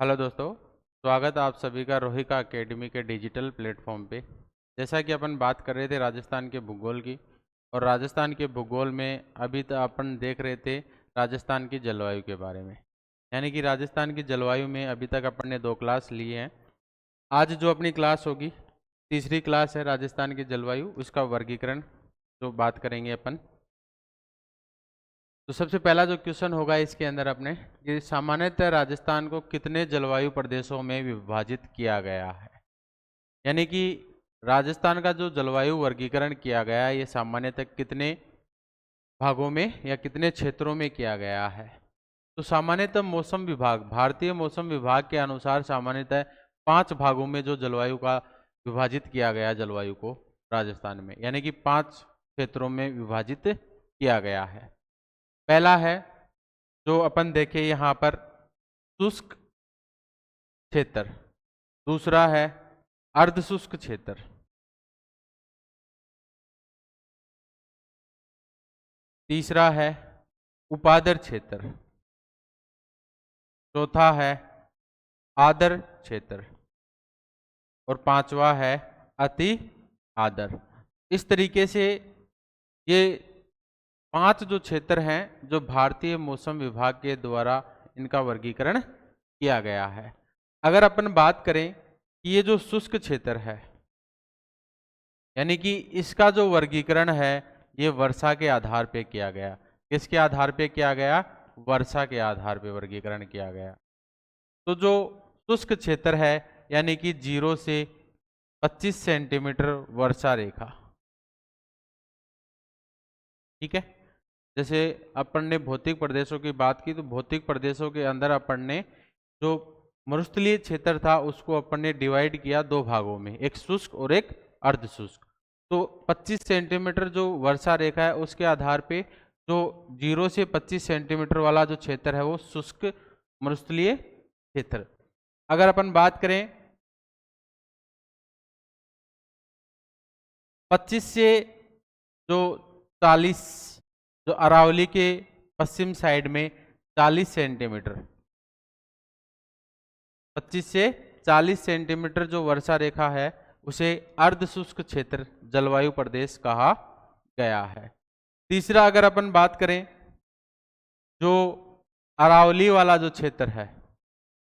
Hello दोस्तों, स्वागत है आप सभी का रोहिका एकेडमी के डिजिटल प्लेटफॉर्म पे। जैसा कि अपन बात कर रहे थे राजस्थान के भूगोल की, और राजस्थान के भूगोल में अभी तक अपन देख रहे थे राजस्थान की जलवायु के बारे में। यानी कि राजस्थान की जलवायु में अभी तक अपन ने 2 क्लास लिए हैं। आज जो अपनी क्लास होगी, तीसरी क्लास है राजस्थान की जलवायु, उसका वर्गीकरण जो बात करेंगे अपन। तो सबसे पहला जो क्वेश्चन होगा इसके अंदर अपने कि सामान्यतः राजस्थान को कितने जलवायु प्रदेशों में विभाजित किया गया है। यानी कि राजस्थान का जो जलवायु वर्गीकरण किया गया है ये सामान्यतः कितने भागों में या कितने क्षेत्रों में किया गया है। तो सामान्यतः मौसम विभाग, भारतीय मौसम विभाग के अनुसार सामान्यतः 5 भागों में जो जलवायु का विभाजित किया गया जलवायु को राजस्थान में, यानी कि 5 क्षेत्रों में विभाजित किया गया है। पहला है जो अपन देखें यहाँ पर शुष्क क्षेत्र, दूसरा है अर्धशुष्क क्षेत्र, तीसरा है उपादर क्षेत्र, चौथा है आदर क्षेत्र और पांचवा है अति आदर। इस तरीके से ये 5 जो क्षेत्र हैं जो भारतीय मौसम विभाग के द्वारा इनका वर्गीकरण किया गया है। अगर अपन बात करें कि ये जो शुष्क क्षेत्र है, यानी कि इसका जो वर्गीकरण है ये वर्षा के आधार पे किया गया। किसके आधार पे किया गया? वर्षा के आधार पे वर्गीकरण किया गया। तो जो शुष्क क्षेत्र है यानी कि 0 से 25 सेंटीमीटर वर्षा रेखा, ठीक है। जैसे अपन ने भौतिक प्रदेशों की बात की, तो भौतिक प्रदेशों के अंदर अपन ने जो मरुस्थलीय क्षेत्र था उसको अपन ने डिवाइड किया 2 भागों में, एक शुष्क और एक अर्धशुष्क। तो 25 सेंटीमीटर जो वर्षा रेखा है उसके आधार पे जो 0 से 25 सेंटीमीटर वाला जो क्षेत्र है वो शुष्क मरुस्थलीय क्षेत्र। अगर अपन बात करें 25 से जो 40, जो अरावली के पश्चिम साइड में 40 सेंटीमीटर, 25 से 40 सेंटीमीटर जो वर्षा रेखा है उसे अर्धशुष्क क्षेत्र जलवायु प्रदेश कहा गया है। तीसरा अगर अपन बात करें जो अरावली वाला जो क्षेत्र है,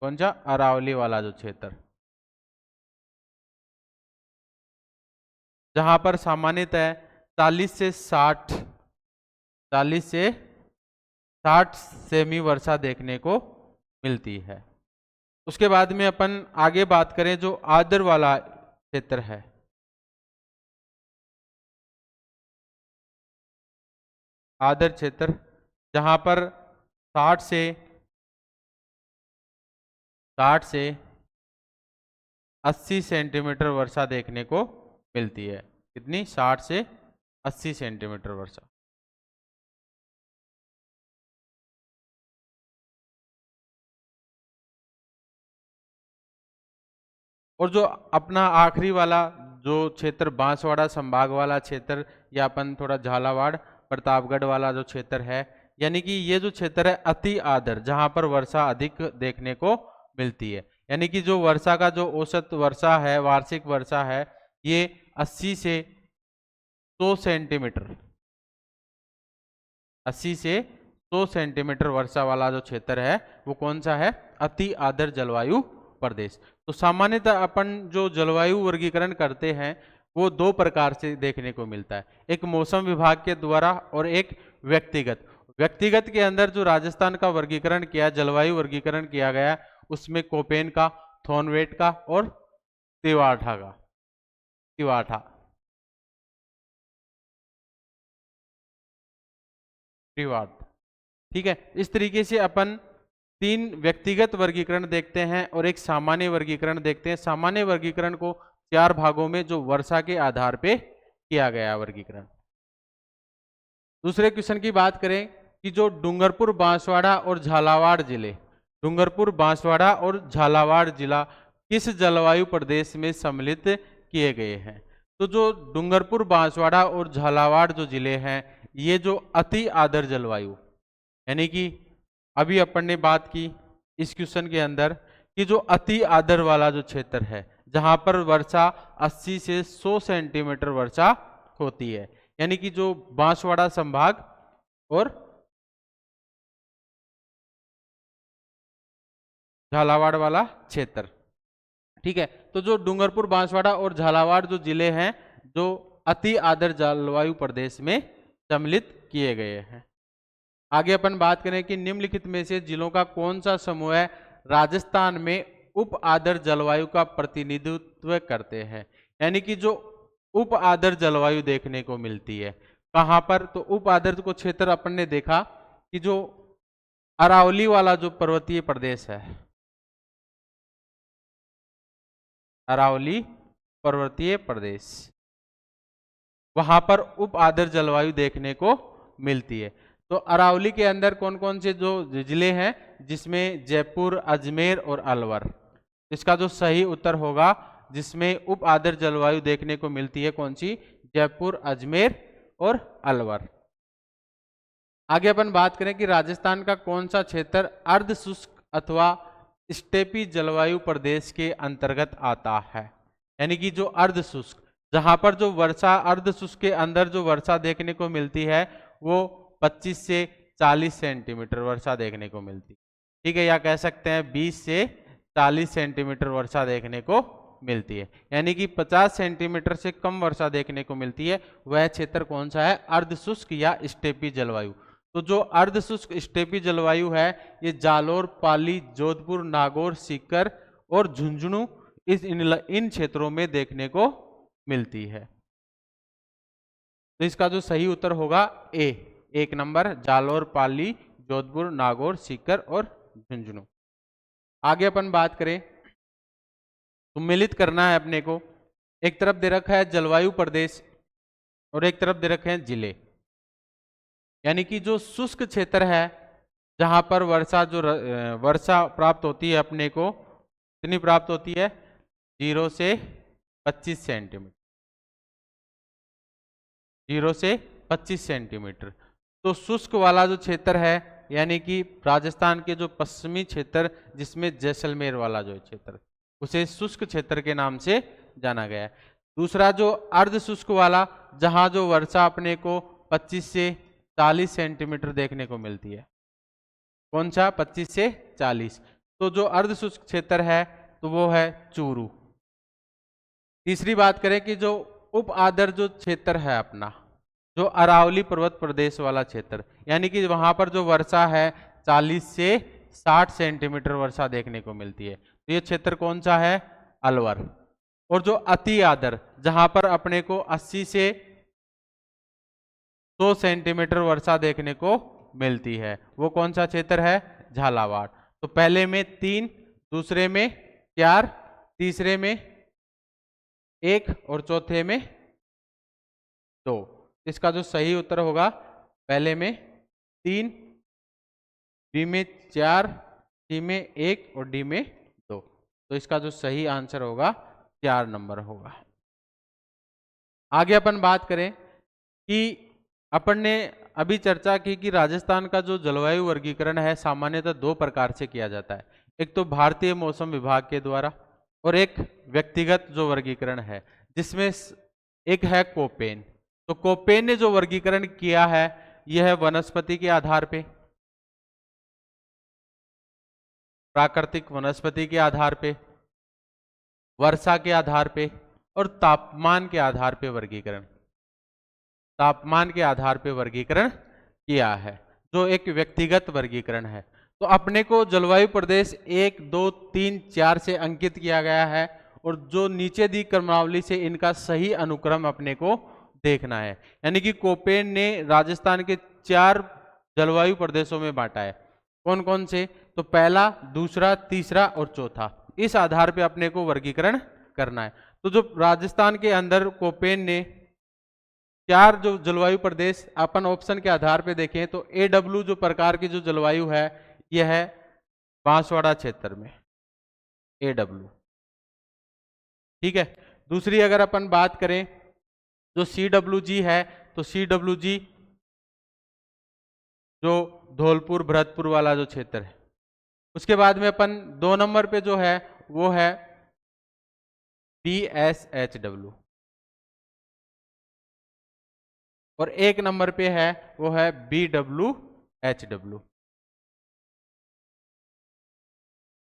कौन सा? अरावली वाला जो क्षेत्र, जहां पर सामान्यतः 40 से 60 सेमी वर्षा देखने को मिलती है। उसके बाद में अपन आगे बात करें जो आदर वाला क्षेत्र है, आदर क्षेत्र, जहां पर 60 से 80 सेंटीमीटर वर्षा देखने को मिलती है। कितनी? 60 से 80 सेंटीमीटर वर्षा। और जो अपना आखिरी वाला जो क्षेत्र बांसवाड़ा संभाग वाला क्षेत्र, या अपन थोड़ा झालावाड़ प्रतापगढ़ वाला जो क्षेत्र है, यानी कि ये जो क्षेत्र है अति आर्द्र, जहां पर वर्षा अधिक देखने को मिलती है। यानी कि जो वर्षा का जो औसत वर्षा है, वार्षिक वर्षा है, ये 80 से 100 सेंटीमीटर, 80 से 100 सेंटीमीटर वर्षा वाला जो क्षेत्र है वो कौन सा है? अति आर्द्र जलवायु प्रदेश। तो सामान्यतः अपन जो जलवायु वर्गीकरण करते हैं वो 2 प्रकार से देखने को मिलता है, एक मौसम विभाग के द्वारा और एक व्यक्तिगत। व्यक्तिगत के अंदर जो राजस्थान का वर्गीकरण किया, जलवायु वर्गीकरण किया गया, उसमें कोपेन का, थॉर्नवेट का और तिवाठा का, ठीक है। इस तरीके से अपन 3 व्यक्तिगत वर्गीकरण देखते हैं और एक सामान्य वर्गीकरण देखते हैं। सामान्य वर्गीकरण को 4 भागों में जो वर्षा के आधार पे किया गया वर्गीकरण। दूसरे क्वेश्चन की बात करें कि जो डूंगरपुर, बांसवाड़ा और झालावाड़ जिले, डूंगरपुर, बांसवाड़ा और झालावाड़ जिला किस जलवायु प्रदेश में सम्मिलित किए गए हैं? तो जो डूंगरपुर, बांसवाड़ा और झालावाड़ जो जिले हैं ये जो अति आर्द्र जलवायु, यानी कि अभी अपन ने बात की इस क्वेश्चन के अंदर कि जो अति आर्द्र वाला जो क्षेत्र है, जहां पर वर्षा 80 से 100 सेंटीमीटर वर्षा होती है, यानी कि जो बांसवाड़ा संभाग और झालावाड़ वाला क्षेत्र। ठीक है, तो जो डूंगरपुर, बांसवाड़ा और झालावाड़ जो जिले हैं, जो अति आर्द्र जलवायु प्रदेश में सम्मिलित किए गए हैं। आगे अपन बात करें कि निम्नलिखित में से जिलों का कौन सा समूह है राजस्थान में उप आर्द्र जलवायु का प्रतिनिधित्व करते हैं, यानी कि जो उप आर्द्र जलवायु देखने को मिलती है कहां पर, तो उप आर्द्र को क्षेत्र अपन ने देखा कि जो अरावली वाला जो पर्वतीय प्रदेश है, अरावली पर्वतीय प्रदेश, वहां पर उप आर्द्र जलवायु देखने को मिलती है। तो अरावली के अंदर कौन कौन से जो जिले हैं, जिसमें जयपुर, अजमेर और अलवर। इसका जो सही उत्तर होगा जिसमें उप आर्द्र जलवायु देखने को मिलती है, कौन सी, जयपुर, अजमेर और अलवर। आगे अपन बात करें कि राजस्थान का कौन सा क्षेत्र अर्ध शुष्क अथवा स्टेपी जलवायु प्रदेश के अंतर्गत आता है, यानी कि जो अर्ध शुष्क, जहां पर जो वर्षा अर्ध शुष्क के अंदर जो वर्षा देखने को मिलती है वो 25 से 40 सेंटीमीटर वर्षा देखने को मिलती है। ठीक है, या कह सकते हैं 20 से 40 सेंटीमीटर वर्षा देखने को मिलती है, यानी कि 50 सेंटीमीटर से कम वर्षा देखने को मिलती है। वह क्षेत्र कौन सा है, अर्ध शुष्क या स्टेपी जलवायु। तो जो अर्ध शुष्क स्टेपी जलवायु है ये जालोर, पाली, जोधपुर, नागौर, सीकर और झुंझुनू इन क्षेत्रों में देखने को मिलती है। तो इसका जो सही उत्तर होगा ए, 1 नंबर, जालोर, पाली, जोधपुर, नागौर, सीकर और झुंझुनू। आगे अपन बात करें तो मिलित करना है अपने को, एक तरफ दे रखा है जलवायु प्रदेश और एक तरफ दे रखे हैं जिले, यानी कि जो शुष्क क्षेत्र है जहां पर वर्षा प्राप्त होती है अपने को, कितनी प्राप्त होती है, 0 से 25 सेंटीमीटर, 0 से 25 सेंटीमीटर। तो शुष्क वाला जो क्षेत्र है, यानी कि राजस्थान के जो पश्चिमी क्षेत्र जिसमें जैसलमेर वाला जो क्षेत्र, उसे शुष्क क्षेत्र के नाम से जाना गया है। दूसरा जो अर्ध शुष्क वाला, जहां जो वर्षा अपने को 25 से 40 सेंटीमीटर देखने को मिलती है, कौन सा, 25 से 40। तो जो अर्ध शुष्क क्षेत्र है तो वो है चूरू। तीसरी बात करें कि जो उप आर्द्र जो क्षेत्र है अपना, जो अरावली पर्वत प्रदेश वाला क्षेत्र, यानी कि वहां पर जो वर्षा है 40 से 60 सेंटीमीटर वर्षा देखने को मिलती है, तो ये क्षेत्र कौन सा है, अलवर। और जो अति आर्द्र, जहां पर अपने को 80 से 100 सेंटीमीटर वर्षा देखने को मिलती है, वो कौन सा क्षेत्र है, झालावाड़। तो पहले में 3, दूसरे में 4, तीसरे में 1 और चौथे में 2। इसका जो सही उत्तर होगा, पहले में 3, बी में 4, सी में 1 और डी में 2। तो इसका जो सही आंसर होगा 4 नंबर होगा। आगे अपन बात करें कि अपन ने अभी चर्चा की कि राजस्थान का जो जलवायु वर्गीकरण है सामान्यतः 2 प्रकार से किया जाता है, एक तो भारतीय मौसम विभाग के द्वारा और एक व्यक्तिगत जो वर्गीकरण है, जिसमें एक है कोपेन। तो कोपेन ने जो वर्गीकरण किया है यह है वनस्पति के आधार पे, प्राकृतिक वनस्पति के आधार पे, वर्षा के आधार पे और तापमान के आधार पे वर्गीकरण, तापमान के आधार पे वर्गीकरण किया है, जो एक व्यक्तिगत वर्गीकरण है। तो अपने को जलवायु प्रदेश 1, 2, 3, 4 से अंकित किया गया है और जो नीचे दी क्रमावली से इनका सही अनुक्रम अपने को देखना है, यानी कि कोपेन ने राजस्थान के 4 जलवायु प्रदेशों में बांटा है। कौन कौन से, तो पहला, दूसरा, तीसरा और चौथा, इस आधार पे अपने को वर्गीकरण करना है। तो जो राजस्थान के अंदर कोपेन ने 4 जो जलवायु प्रदेश अपन ऑप्शन के आधार पे देखें तो AW जो प्रकार की जो जलवायु है यह है बांसवाड़ा क्षेत्र में, AW। ठीक है, दूसरी अगर अपन बात करें जो CWG है, तो CWG जो धौलपुर, भरतपुर वाला जो क्षेत्र है उसके बाद में अपन 2 नंबर पे जो है वो है BSHW, और 1 नंबर पे है वो है BWHW।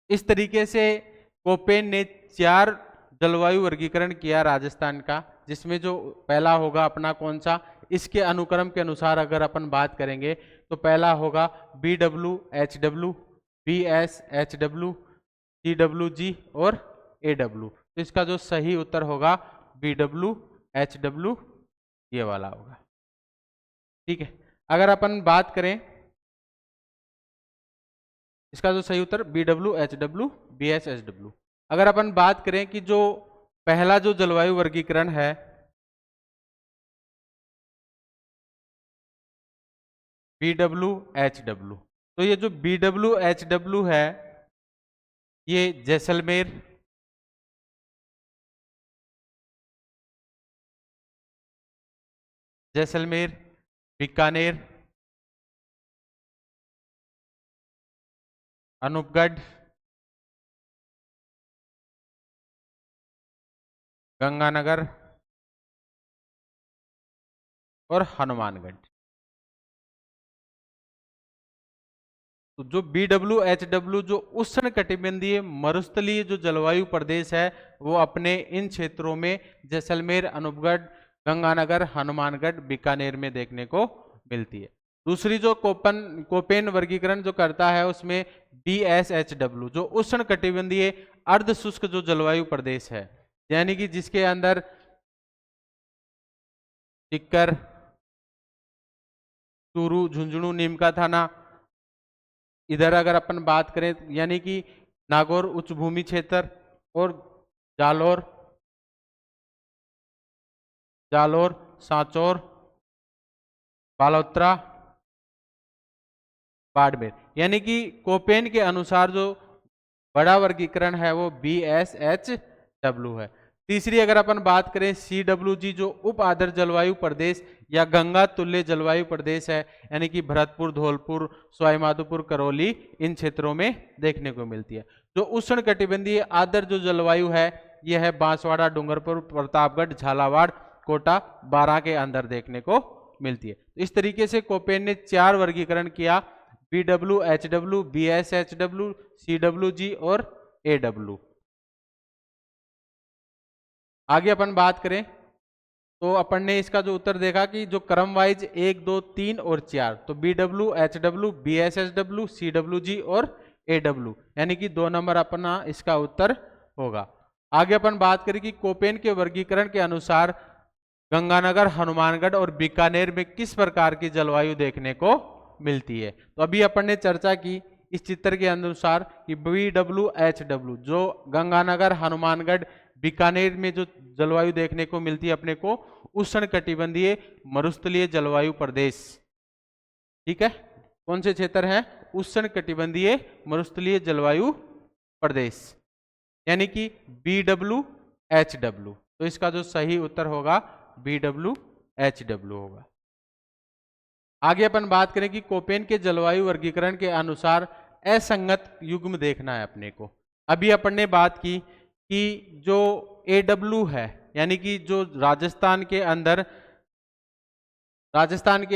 इस तरीके से कोपेन ने 4 जलवायु वर्गीकरण किया राजस्थान का, जिसमें जो पहला होगा अपना कौन सा, इसके अनुक्रम के अनुसार अगर अपन बात करेंगे तो पहला होगा BWHW, BSHW, CWG और AW। तो इसका जो सही उत्तर होगा BWHW, ये वाला होगा। ठीक है, अगर अपन बात करें इसका जो सही उत्तर BWHW, BSHW। अगर अपन बात करें कि जो पहला जो जलवायु वर्गीकरण है BWHW, तो ये जो BWHW है ये जैसलमेर, बीकानेर, अनूपगढ़, गंगानगर और हनुमानगढ़। तो जो BWHW जो उष्णकटिबंधीय मरुस्थलीय जो जलवायु प्रदेश है वो अपने इन क्षेत्रों में जैसलमेर, अनूपगढ़, गंगानगर, हनुमानगढ़, बीकानेर में देखने को मिलती है। दूसरी जो कोपेन वर्गीकरण जो करता है उसमें BSHW जो उष्णकटिबंधीय अर्ध शुष्क जो जलवायु प्रदेश है, यानी कि जिसके अंदर टिक्कर, चूरू, झुंझुनू, नीम का थाना, इधर अगर अपन बात करें यानी कि नागौर उच्च भूमि क्षेत्र और जालोर, सांचौर, बालोतरा, बाड़मेर, यानी कि कोपेन के अनुसार जो बड़ा वर्गीकरण है वो BSHW है। तीसरी अगर अपन बात करें CWG जो उप आदर जलवायु प्रदेश या गंगा तुल्य जलवायु प्रदेश है, यानी कि भरतपुर, धौलपुर, सवाईमाधोपुर, करौली, इन क्षेत्रों में देखने को मिलती है। जो उष्ण कटिबंधीय आदर जो जलवायु है यह है बांसवाड़ा, डूंगरपुर, प्रतापगढ़, झालावाड़, कोटा, बारां के अंदर देखने को मिलती है। इस तरीके से कोपेन ने 4 वर्गीकरण किया, BWHW, BSHW, CWG और AW। आगे अपन बात करें तो अपन ने इसका जो उत्तर देखा कि जो क्रम वाइज 1, 2, 3 और 4, तो BWHW, BSHW, CWG और AW, यानी कि 2 नंबर अपना इसका उत्तर होगा। आगे अपन बात करें कि कोपेन के वर्गीकरण के अनुसार गंगानगर, हनुमानगढ़ और बीकानेर में किस प्रकार की जलवायु देखने को मिलती है। तो अभी अपन ने चर्चा की इस चित्र के अनुसार कि BWHW जो गंगानगर, हनुमानगढ़, बीकानेर में जो जलवायु देखने को मिलती है अपने को उष्ण कटिबंधीय मरुस्थलीय जलवायु प्रदेश। ठीक है, कौन से क्षेत्र हैं? उष्ण कटिबंधीय मरुस्थलीय जलवायु प्रदेश, यानी कि BWHW। तो इसका जो सही उत्तर होगा BWHW होगा। आगे अपन बात करें कि कोपेन के जलवायु वर्गीकरण के अनुसार असंगत युग्म देखना है अपने को। अभी अपन ने बात की कि जो AW है, यानी कि जो राजस्थान के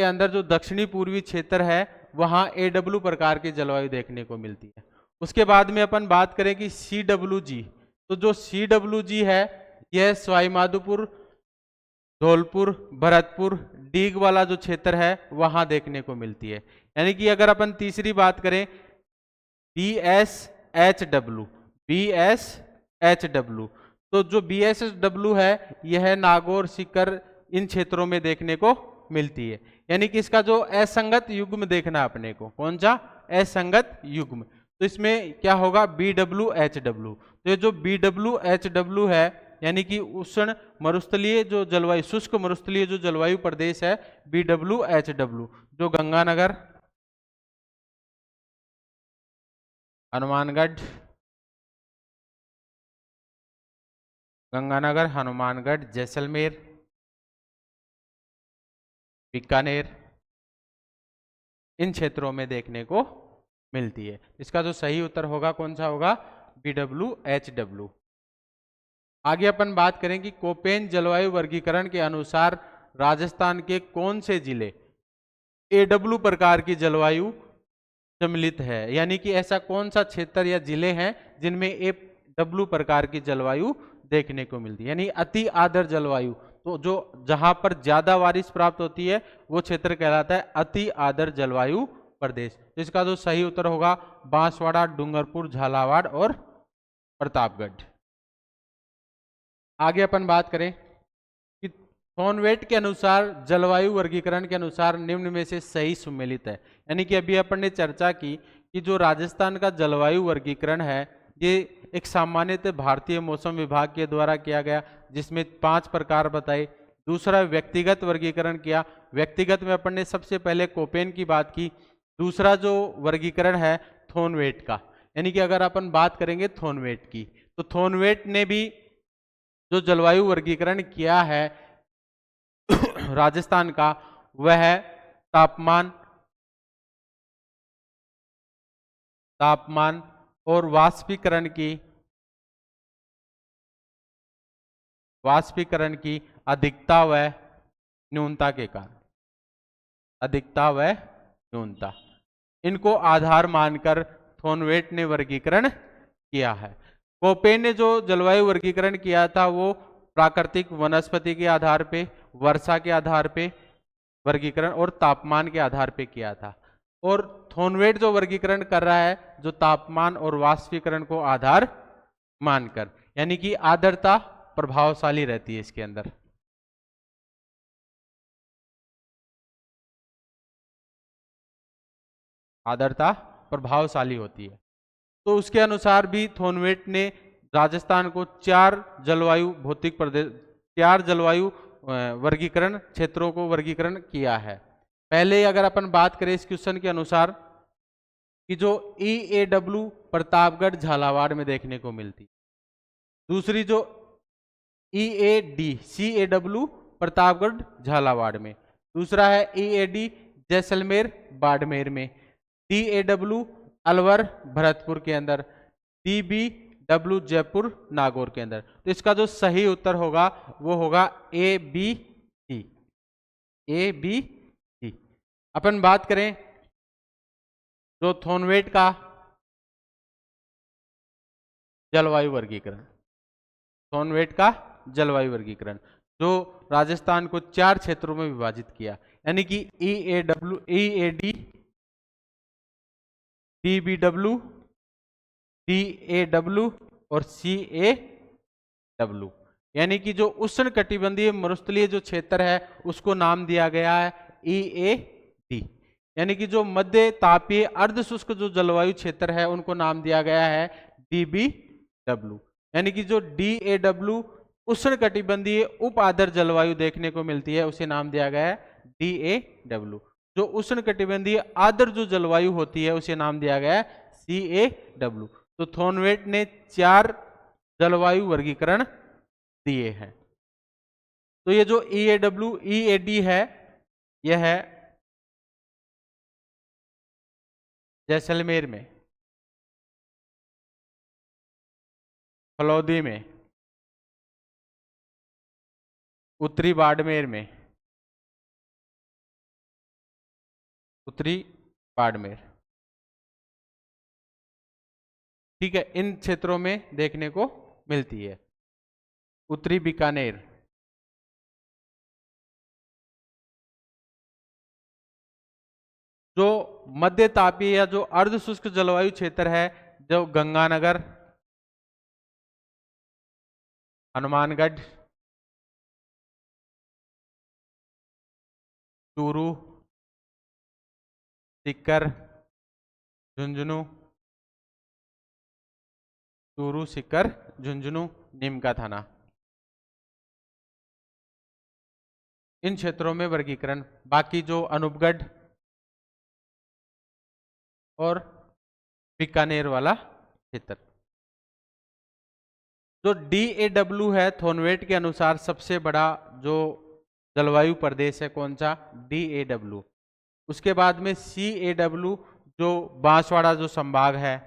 अंदर जो दक्षिणी पूर्वी क्षेत्र है वहां AW प्रकार की जलवायु देखने को मिलती है। उसके बाद में अपन बात करें कि CWG, तो जो CWG है यह सवाईमाधोपुर, धौलपुर, भरतपुर, डीग वाला जो क्षेत्र है वहां देखने को मिलती है। यानी कि अगर अपन तीसरी बात करें BSHW, तो जो BSHW है यह नागौर, सीकर, इन क्षेत्रों में देखने को मिलती है। यानी कि इसका जो असंगत युग्म देखना अपने को, कौन सा? असंगत युग्म। तो इसमें क्या होगा? BWHW। तो ये जो BWHW है यानी कि उष्ण मरुस्थलीय जो जलवायु, शुष्क मरुस्थलीय जो जलवायु प्रदेश है BWHW, जो गंगानगर, हनुमानगढ़, जैसलमेर, बीकानेर, इन क्षेत्रों में देखने को मिलती है। इसका जो सही उत्तर होगा कौन सा होगा? BWHW। आगे अपन बात करें कि कोपेन जलवायु वर्गीकरण के अनुसार राजस्थान के कौन से जिले AW प्रकार की जलवायु सम्मिलित है, यानी कि ऐसा कौन सा क्षेत्र या जिले हैं जिनमें AW प्रकार की जलवायु देखने को मिलती है, यानी अति आर्द्र जलवायु। तो जो जहां पर ज्यादा बारिश प्राप्त होती है वो क्षेत्र कहलाता है अति आर्द्र जलवायु प्रदेश। तो इसका जो सही उत्तर होगा बांसवाड़ा, डूंगरपुर, झालावाड़ और प्रतापगढ़। आगे अपन बात करें कि थॉर्नवेट के अनुसार जलवायु वर्गीकरण के अनुसार निम्न में से सही सुमेलित है, यानी कि अभी अपन ने चर्चा की कि जो राजस्थान का जलवायु वर्गीकरण है ये एक सामान्यतः भारतीय मौसम विभाग के द्वारा किया गया, जिसमें 5 प्रकार बताए। दूसरा व्यक्तिगत वर्गीकरण किया, व्यक्तिगत में अपन ने सबसे पहले कोपेन की बात की। दूसरा जो वर्गीकरण है थॉर्नवेट का, यानी कि अगर अपन बात करेंगे थॉर्नवेट की, तो थॉर्नवेट ने भी जो जलवायु वर्गीकरण किया है राजस्थान का, वह है तापमान और वाष्पीकरण की अधिकता व न्यूनता के कारण, अधिकता व न्यूनता, इनको आधार मानकर थॉर्नवेट ने वर्गीकरण किया है। कोपेन ने जो जलवायु वर्गीकरण किया था वो प्राकृतिक वनस्पति के आधार पे, वर्षा के आधार पे वर्गीकरण और तापमान के आधार पे किया था। और थॉर्नवेट जो वर्गीकरण कर रहा है जो तापमान और वाष्पीकरण को आधार मानकर, यानी कि आर्द्रता प्रभावशाली रहती है इसके अंदर। आर्द्रता प्रभावशाली होती है। तो उसके अनुसार भी थॉर्नवेट ने राजस्थान को 4 जलवायु भौतिक प्रदेश, 4 जलवायु वर्गीकरण क्षेत्रों को वर्गीकरण किया है। पहले अगर अपन बात करें इस क्वेश्चन के अनुसार कि जो EAW प्रतापगढ़ झालावाड़ में देखने को मिलती, दूसरी जो CAW प्रतापगढ़ झालावाड़ में, दूसरा है EAD जैसलमेर बाड़मेर में, DAW अलवर भरतपुर के अंदर, DBW जयपुर नागौर के अंदर। तो इसका जो सही उत्तर होगा वो होगा ABC। अपन बात करें जो थॉर्नवेट का जलवायु वर्गीकरण, थॉर्नवेट का जलवायु वर्गीकरण जो राजस्थान को 4 क्षेत्रों में विभाजित किया, यानी कि EAW, EAD, DBW, DAW और CAW, यानी कि जो उष्ण कटिबंधीय मरुस्थलीय जो क्षेत्र है उसको नाम दिया गया है EAD, यानी कि जो मध्य तापीय अर्ध शुष्क जो जलवायु क्षेत्र है उनको नाम दिया गया है DBW, यानी कि जो DAW उष्ण कटिबंधीय उप आर्द्र जलवायु देखने को मिलती है उसे नाम दिया गया है DAW। जो उष्ण कटिबंधीय आर्द्र जो जलवायु होती है उसे नाम दिया गया है CAW। तो थॉर्नवेट ने 4 जलवायु वर्गीकरण दिए हैं। तो ये जो EAW EAD है यह है जैसलमेर में, फलौदी में, उत्तरी बाड़मेर में, उत्तरी बाड़मेर, ठीक है, इन क्षेत्रों में देखने को मिलती है। उत्तरी बीकानेर, जो मध्य तापीय या जो अर्ध शुष्क जलवायु क्षेत्र है जो गंगानगर, हनुमानगढ़, चूरू, सीकर, झुंझुनू, चूरू, सीकर, झुंझुनू, नीम का थाना, इन क्षेत्रों में वर्गीकरण। बाकी जो अनूपगढ़ और बीकानेर वाला क्षेत्र, जो DAW है थॉर्नवेट के अनुसार सबसे बड़ा जो जलवायु प्रदेश है कौन सा? DAW। उसके बाद में CAW जो बांसवाड़ा जो संभाग है,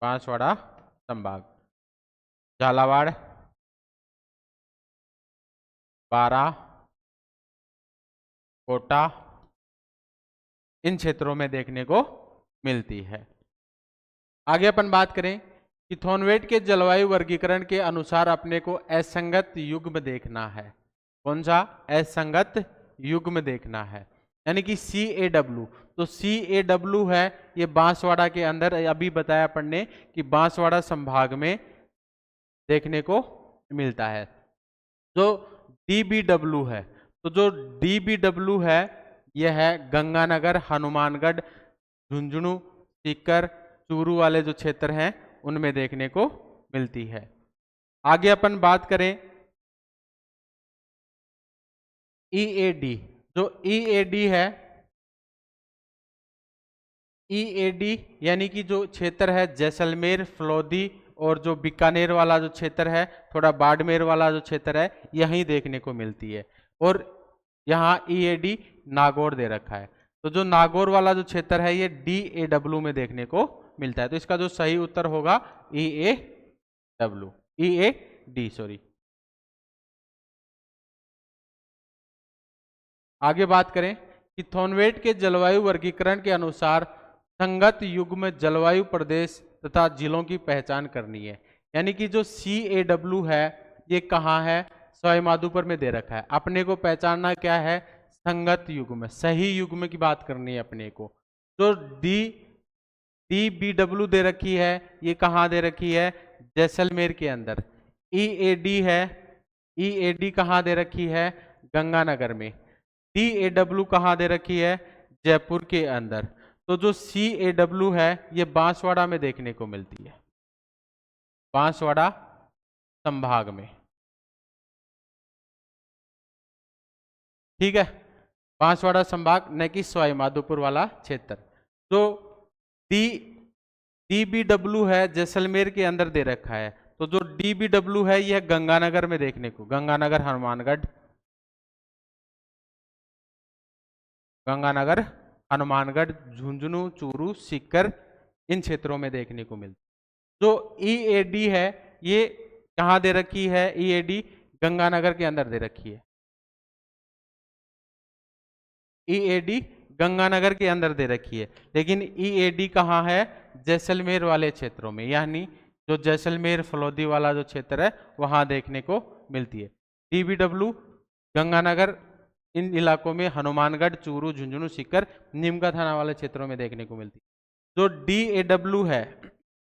बांसवाड़ा संभाग, झालावाड़, बारा, कोटा, इन क्षेत्रों में देखने को मिलती है। आगे अपन बात करें कि थॉर्नवेट के जलवायु वर्गीकरण के अनुसार अपने को असंगत युग्म देखना है। कौन सा? असंगत युग्म देखना है, यानी कि CAW। तो CAW है, ये बांसवाड़ा के अंदर, अभी बताया अपन ने कि बांसवाड़ा संभाग में देखने को मिलता है। जो DBW है, तो जो DBW है यह है गंगानगर, हनुमानगढ़, झुंझुनू, सीकर, चूरू वाले जो क्षेत्र हैं उनमें देखने को मिलती है। आगे अपन बात करें EAD। जो EAD है, EAD यानी कि जो क्षेत्र है जैसलमेर, फलौदी और जो बीकानेर वाला जो क्षेत्र है, थोड़ा बाड़मेर वाला जो क्षेत्र है, यहीं देखने को मिलती है। और यहाँ EAD नागौर दे रखा है, तो जो नागौर वाला जो क्षेत्र है ये DAW में देखने को मिलता है। तो इसका जो सही उत्तर होगा EAD सॉरी। आगे बात करें कि थॉर्नवेट के जलवायु वर्गीकरण के अनुसार संगत युग्म जलवायु प्रदेश तथा जिलों की पहचान करनी है। यानी कि जो CAW है ये कहाँ है? सवाई माधोपुर में दे रखा है। अपने को पहचानना क्या है? संगत युग्म, सही युग्म की बात करनी है अपने को। जो DBW दे रखी है ये कहाँ दे रखी है? जैसलमेर के अंदर। EAD है, EAD कहाँ दे रखी है? गंगानगर में। DAW कहाँ दे रखी है? जयपुर के अंदर। तो जो CAW है ये बांसवाड़ा में देखने को मिलती है, बांसवाड़ा संभाग में। ठीक है, बांसवाड़ा संभाग, न कि सवाई माधोपुर वाला क्षेत्र। जो DBW है जैसलमेर के अंदर दे रखा है, तो जो DBW है यह गंगानगर में देखने को, गंगानगर, हनुमानगढ़, गंगानगर, हनुमानगढ़, झुंझुनू, चूरू, सीकर, इन क्षेत्रों में देखने को मिलती। जो EAD है ये कहाँ दे रखी है? EAD गंगानगर के अंदर दे रखी है। EAD गंगानगर के अंदर दे रखी है, लेकिन EAD कहाँ है? जैसलमेर वाले क्षेत्रों में, यानी जो जैसलमेर फलौदी वाला जो क्षेत्र है वहां देखने को मिलती है। DBW गंगानगर, इन इलाकों में, हनुमानगढ़, चूरू, झुंझुनू, सीकर, नीमका थाना वाले क्षेत्रों में देखने को मिलती है। जो DAW है,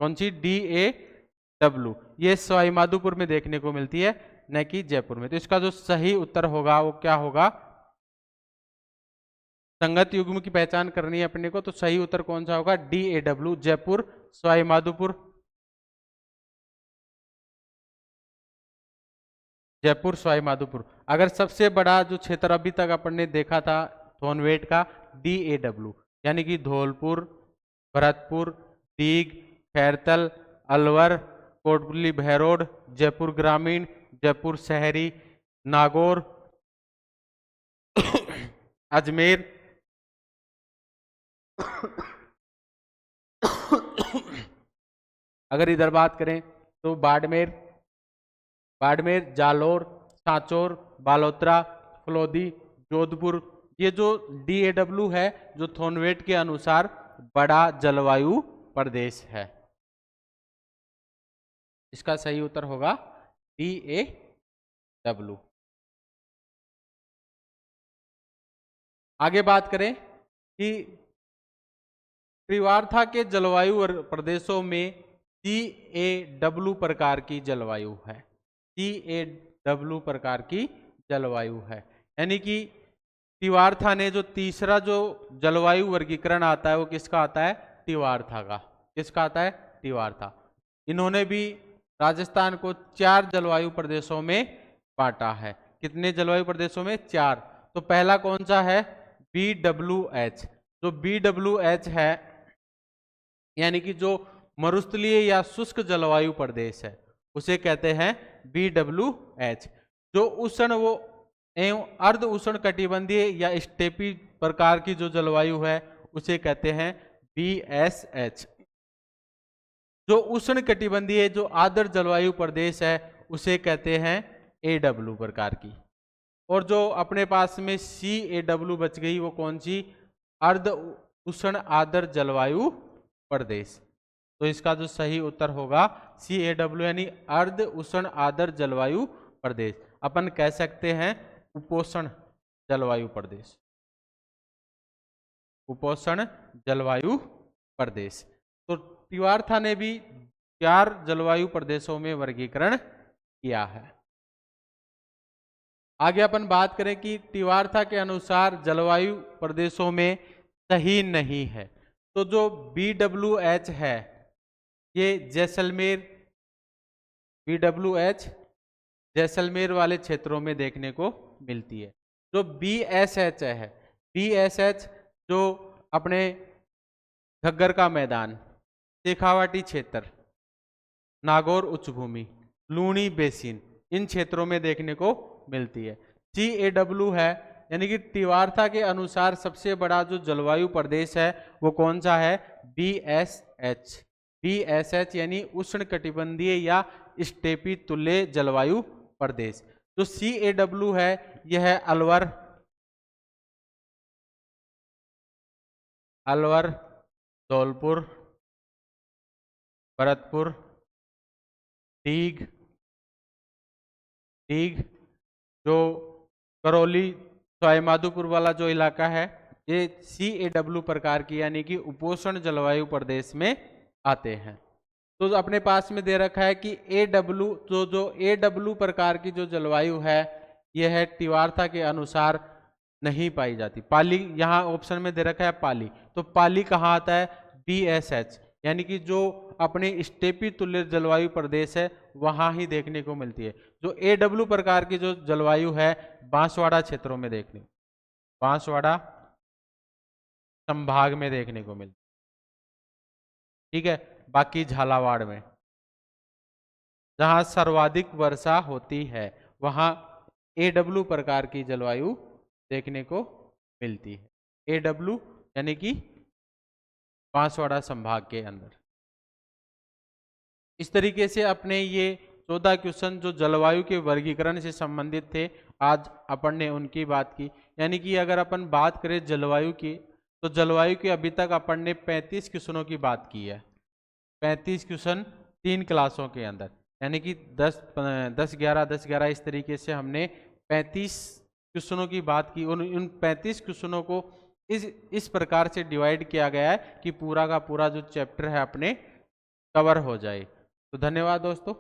कौन सी? DAW, ये सवाई माधोपुर में देखने को मिलती है, न कि जयपुर में। तो इसका जो सही उत्तर होगा वो क्या होगा? संगत युग्म की पहचान करनी है अपने को, तो सही उत्तर कौन सा होगा? DAW, जयपुर, सवाई माधोपुर, जयपुर, सवाई माधोपुर। अगर सबसे बड़ा जो क्षेत्र अभी तक अपन ने देखा था थॉर्नवेट का, DAW, यानी कि धौलपुर, भरतपुर, दीग, खैरतल, अलवर, कोटली बहरोड, जयपुर ग्रामीण, जयपुर शहरी, नागौर, अजमेर, अगर इधर बात करें तो बाड़मेर, जालोर, सांचौर, बालोतरा, फलौदी, जोधपुर, ये जो DAW है जो थॉर्नवेट के अनुसार बड़ा जलवायु प्रदेश है। इसका सही उत्तर होगा DAW। आगे बात करें कि त्रिवार्था के जलवायु प्रदेशों में CAW प्रकार की जलवायु है, CAW प्रकार की जलवायु है। यानी कि त्रिवार्था ने जो तीसरा जो जलवायु वर्गीकरण आता है वो किसका आता है? त्रिवार्था का। किसका आता है? त्रिवार्था। इन्होंने भी राजस्थान को 4 जलवायु प्रदेशों में बांटा है। कितने जलवायु प्रदेशों में? 4। तो पहला कौन सा है? BWH। जो BWH है यानी कि जो मरुस्थलीय या शुष्क जलवायु प्रदेश है उसे कहते हैं BWH। जो उष्ण वो एवं अर्ध उष्ण कटिबंधीय या स्टेपी प्रकार की जो जलवायु है उसे कहते हैं BSH। जो उष्ण कटिबंधीय जो आर्द्र जलवायु प्रदेश है उसे कहते हैं AW प्रकार की। और जो अपने पास में CAW बच गई वो कौन सी, अर्ध उष्ण आर्द्र जलवायु प्रदेश। तो इसका जो सही उत्तर होगा CAW यानी अर्ध उष्ण आर्द्र जलवायु प्रदेश। अपन कह सकते हैं उपोष्ण जलवायु प्रदेश, उपोष्ण जलवायु प्रदेश। तो तिवार्था ने भी 4 जलवायु प्रदेशों में वर्गीकरण किया है। आगे अपन बात करें कि तिवार्था के अनुसार जलवायु प्रदेशों में सही नहीं है। तो जो BWH है ये जैसलमेर, BWH जैसलमेर वाले क्षेत्रों में देखने को मिलती है। जो BSH है, BSH जो अपने घग्गर का मैदान, शेखावाटी क्षेत्र, नागौर उच्चभूमि, लूणी बेसिन, इन क्षेत्रों में देखने को मिलती है। CAW है यानी कि तिवार्था के अनुसार सबसे बड़ा जो जलवायु प्रदेश है वो कौन सा है, BSH। BSH यानी उष्ण कटिबंधीय या स्टेपी तुल्य जलवायु प्रदेश। जो CAW है यह है अलवर, धौलपुर, भरतपुर, डीग, जो करौली सवाईमाधोपुर वाला जो इलाका है ये CAW प्रकार की यानी कि उपोष्ण जलवायु प्रदेश में आते हैं। तो अपने पास में दे रखा है कि AW जो AW प्रकार की जो जलवायु है यह है तिवार्था के अनुसार नहीं पाई जाती। पाली यहाँ ऑप्शन में दे रखा है पाली, तो पाली कहाँ आता है, BSH यानी कि जो अपने स्टेपी तुल्य जलवायु प्रदेश है वहां ही देखने को मिलती है। जो AW प्रकार की जो जलवायु है बांसवाड़ा क्षेत्रों में देखने, बांसवाड़ा संभाग में देखने को मिलती, ठीक है। बाकी झालावाड़ में जहां सर्वाधिक वर्षा होती है वहां AW प्रकार की जलवायु देखने को मिलती है। AW यानी कि बांसवाड़ा संभाग के अंदर। इस तरीके से अपने ये 14 क्वेश्चन जो जलवायु के वर्गीकरण से संबंधित थे आज अपन ने उनकी बात की। यानी कि अगर अपन बात करें जलवायु की तो जलवायु की अभी तक अपन ने 35 क्वेश्चनों की बात की है। 35 क्वेश्चन 3 क्लासों के अंदर, यानी कि 10-11 इस तरीके से हमने 35 क्वेश्चनों की बात की। उन 35 क्वेश्चनों को इस प्रकार से डिवाइड किया गया है कि पूरा का पूरा जो चैप्टर है अपने कवर हो जाए। तो धन्यवाद दोस्तों।